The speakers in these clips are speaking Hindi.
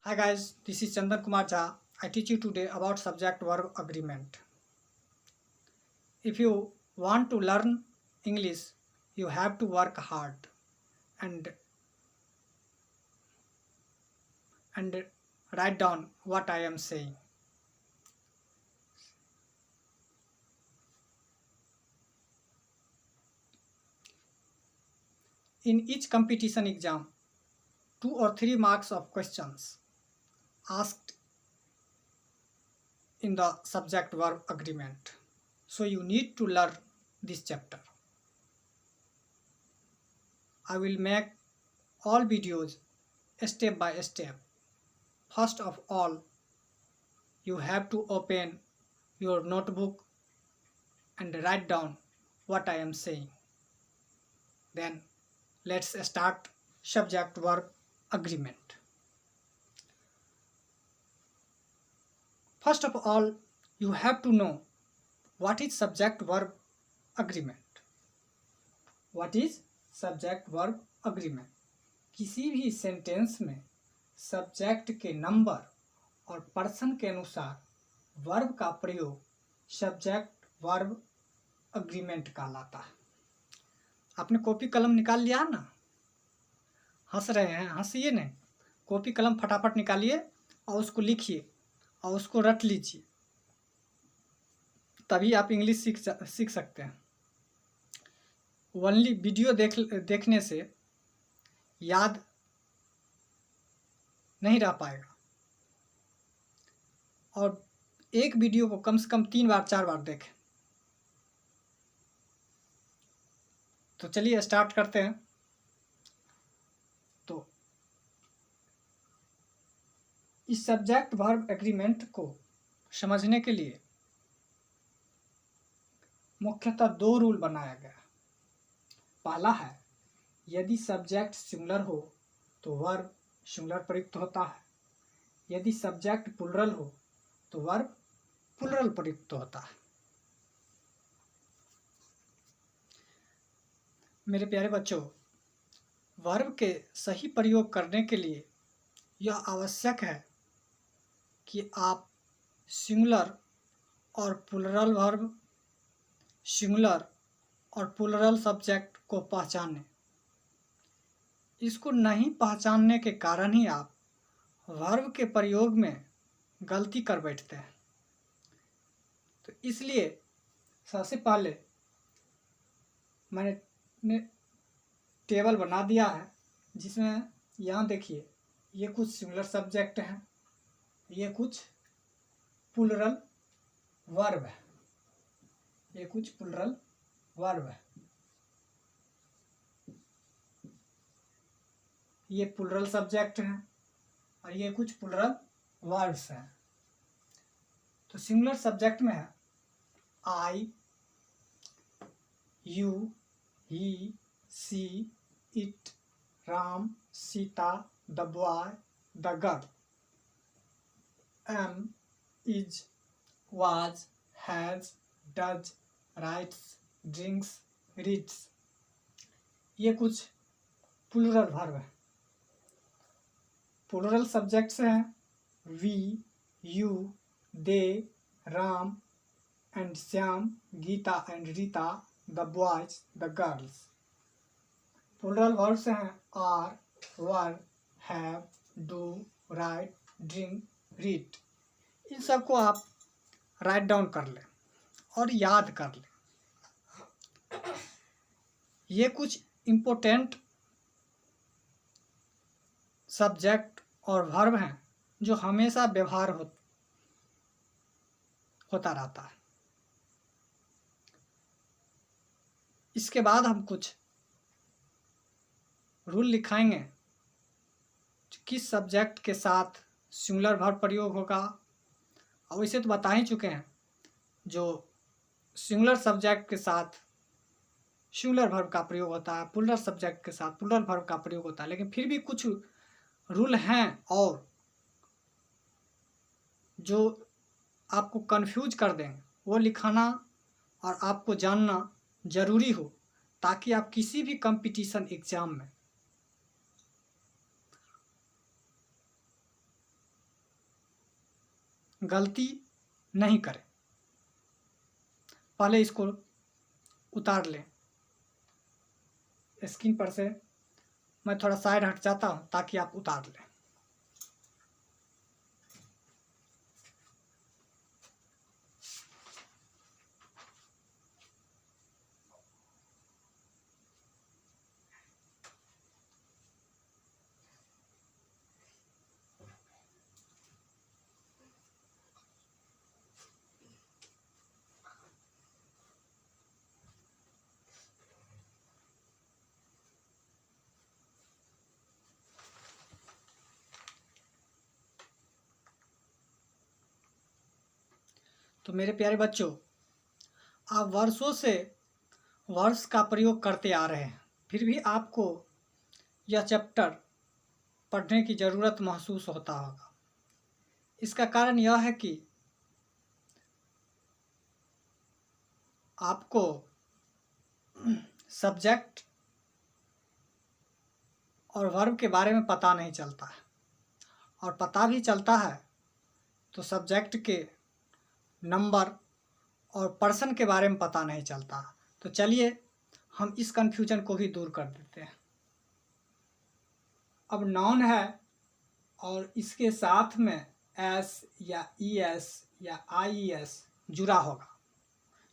Hi guys, this is Chandan Kumar Jha. I teach you today about subject verb agreement. If you want to learn English, you have to work hard and and write down what I am saying. In each competition exam, 2 or 3 marks of questions asked in the subject verb agreement. So you need to learn this chapter. I will make all videos step by step. First of all, you have to open your notebook and write down what I am saying. Then let's start subject verb agreement. First of all, you have to know what is subject verb agreement. What is subject verb agreement? किसी भी सेंटेंस में सब्जेक्ट के नंबर और पर्सन के अनुसार वर्ब का प्रयोग सब्जेक्ट वर्ब अग्रीमेंट कहलाता है। आपने कॉपी कलम निकाल लिया ना? हंस रहे हैं, हंसिए नहीं, कॉपी कलम फटाफट निकालिए और उसको लिखिए और उसको रट लीजिए, तभी आप इंग्लिश सीख सकते हैं। ओनली वीडियो देखने से याद नहीं रह पाएगा और एक वीडियो को कम से कम 3 बार 4 बार देखें। तो चलिए स्टार्ट करते हैं। तो इस सब्जेक्ट वर्ब एग्रीमेंट को समझने के लिए मुख्यतः 2 रूल बनाया गया। पहला है, यदि सब्जेक्ट सिंगुलर हो तो वर्ब सिंगुलर प्रयुक्त होता है, यदि सब्जेक्ट प्लुरल हो तो वर्ब प्लुरल प्रयुक्त होता है। मेरे प्यारे बच्चों, वर्ब के सही प्रयोग करने के लिए यह आवश्यक है कि आप सिंगुलर और प्लुरल वर्ब, सिंगुलर और प्लुरल सब्जेक्ट को पहचानें। इसको नहीं पहचानने के कारण ही आप वर्ब के प्रयोग में गलती कर बैठते हैं। तो इसलिए सबसे पहले मैंने टेबल बना दिया है, जिसमें यहाँ देखिए ये कुछ सिंगुलर सब्जेक्ट हैं, ये कुछ प्लुरल वर्ब है, ये कुछ प्लुरल वर्ब है, ये प्लुरल सब्जेक्ट हैं और ये कुछ प्लुरल वर्ब्स हैं। तो सिंगुलर सब्जेक्ट में है I, you, he, she, it, Ram, Sita, the boy, the girl, am, is, was, has, does, writes, drinks, reads. ये कुछ प्लुरल वर्ब है। प्लुरल सब्जेक्ट्स हैं we, you, they, Ram and Shyam, Gita and Rita, the boys, the girls. Plural verbs हैं are, were, have, do, write, drink, read. इन सबको आप राइट डाउन कर लें और याद कर लें। ये कुछ इम्पोर्टेंट सब्जेक्ट और वर्ब हैं जो हमेशा व्यवहार होता रहता है। इसके बाद हम कुछ रूल लिखाएंगे किस सब्जेक्ट के साथ सिंगुलर वर्ब प्रयोग होगा। और वैसे तो बता ही चुके हैं, जो सिंगुलर सब्जेक्ट के साथ सिंगुलर वर्ब का प्रयोग होता है, प्लुरल सब्जेक्ट के साथ प्लुरल वर्ब का प्रयोग होता है, लेकिन फिर भी कुछ रूल हैं और जो आपको कंफ्यूज कर देंगे, वो लिखाना और आपको जानना ज़रूरी हो, ताकि आप किसी भी कंपटीशन एग्ज़ाम में गलती नहीं करें। पहले इसको उतार लें। स्क्रीन पर से मैं थोड़ा साइड हट जाता हूँ ताकि आप उतार लें। तो मेरे प्यारे बच्चों, आप वर्षों से वर्ब्स का प्रयोग करते आ रहे हैं, फिर भी आपको यह चैप्टर पढ़ने की ज़रूरत महसूस होता होगा। इसका कारण यह है कि आपको सब्जेक्ट और वर्ब के बारे में पता नहीं चलता है, और पता भी चलता है तो सब्जेक्ट के नंबर और पर्सन के बारे में पता नहीं चलता। तो चलिए हम इस कन्फ्यूजन को भी दूर कर देते हैं। अब नाउन है और इसके साथ में एस या ई एस या आई एस जुड़ा होगा,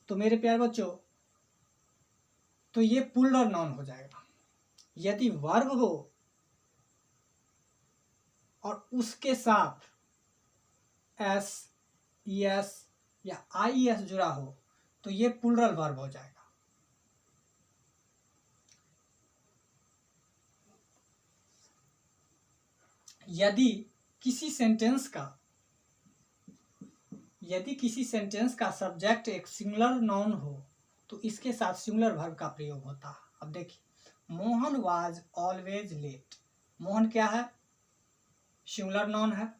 तो मेरे प्यारे बच्चों, तो ये प्लूरल नाउन हो जाएगा। यदि वर्ब हो और उसके साथ एस, ई एस या आई एस जुड़ा हो तो ये प्लूरल वर्ब हो जाएगा। यदि किसी सेंटेंस का सब्जेक्ट एक सिंगुलर नाउन हो तो इसके साथ सिंगुलर वर्ब का प्रयोग होता है। अब देखिए, Mohan was always late. Mohan क्या है? सिंगुलर नाउन है,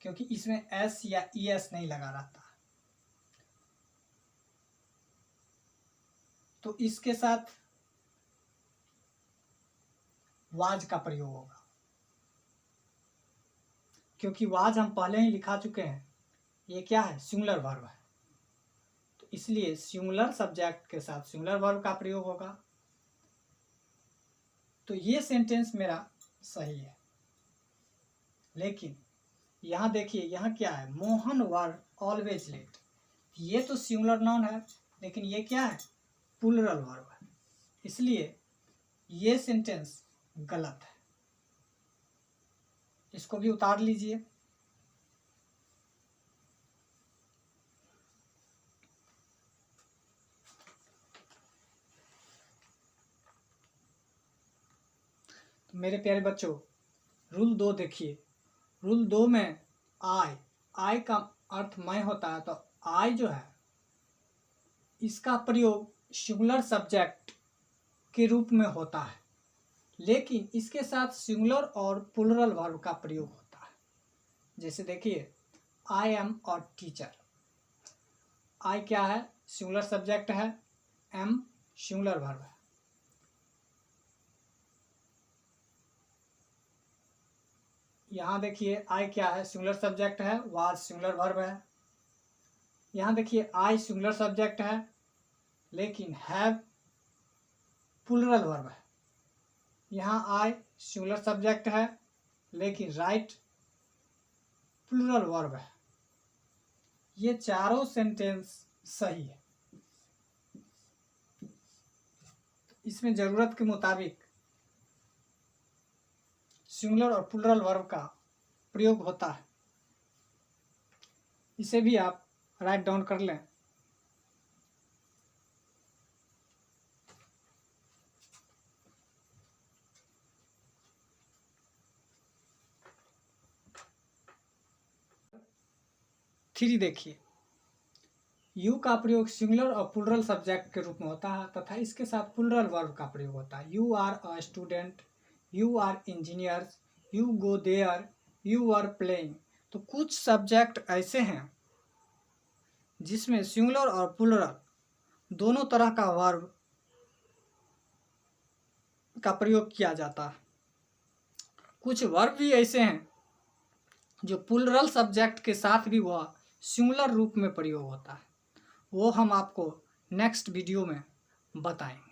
क्योंकि इसमें एस या ई एस नहीं लगा रहता, तो इसके साथ वाज का प्रयोग होगा। क्योंकि वाज हम पहले ही लिखा चुके हैं, ये क्या है? सिंगुलर वर्ब है, तो इसलिए सिंगुलर सब्जेक्ट के साथ सिंगुलर वर्ब का प्रयोग होगा। तो ये सेंटेंस मेरा सही है। लेकिन यहाँ देखिए, यहाँ क्या है? Mohan were always late. ये तो सिंगुलर नाउन है, लेकिन ये क्या है? प्लूरल वर्ब है, इसलिए ये सेंटेंस गलत है। इसको भी उतार लीजिए। तो मेरे प्यारे बच्चों, रूल 2 देखिए। रूल 2 में आई का अर्थ मैं होता है, तो आई जो है इसका प्रयोग सिंगुलर सब्जेक्ट के रूप में होता है, लेकिन इसके साथ सिंगुलर और प्लूरल वर्ब का प्रयोग होता है। जैसे देखिए, आई एम और टीचर। आई क्या है? सिंगुलर सब्जेक्ट है, एम सिंगुलर वर्ब है। यहाँ देखिए, आई क्या है? सिंगुलर सब्जेक्ट है, वाज सिंगुलर वर्ब है। यहाँ देखिए, आई सिंगुलर सब्जेक्ट है, लेकिन हैव प्लूरल वर्ब है। यहाँ आई सिंगुलर सब्जेक्ट है, लेकिन राइट प्लूरल वर्ब है। ये चारों सेंटेंस सही है। इसमें ज़रूरत के मुताबिक सिंगुलर और प्लूरल वर्ब का प्रयोग होता है। इसे भी आप राइट डाउन कर लें। थ्री देखिए, यू का प्रयोग सिंगुलर और प्लूरल सब्जेक्ट के रूप में होता है तथा इसके साथ प्लूरल वर्ब का प्रयोग होता है। You are a student, you are engineers, you go there, you are playing. तो कुछ सब्जेक्ट ऐसे हैं जिसमें सिंगुलर और प्लूरल दोनों तरह का वर्ब का प्रयोग किया जाता है। कुछ वर्ब भी ऐसे हैं जो प्लूरल सब्जेक्ट के साथ भी वह सिंगुलर रूप में प्रयोग होता है, वो हम आपको नेक्स्ट वीडियो में बताएंगे।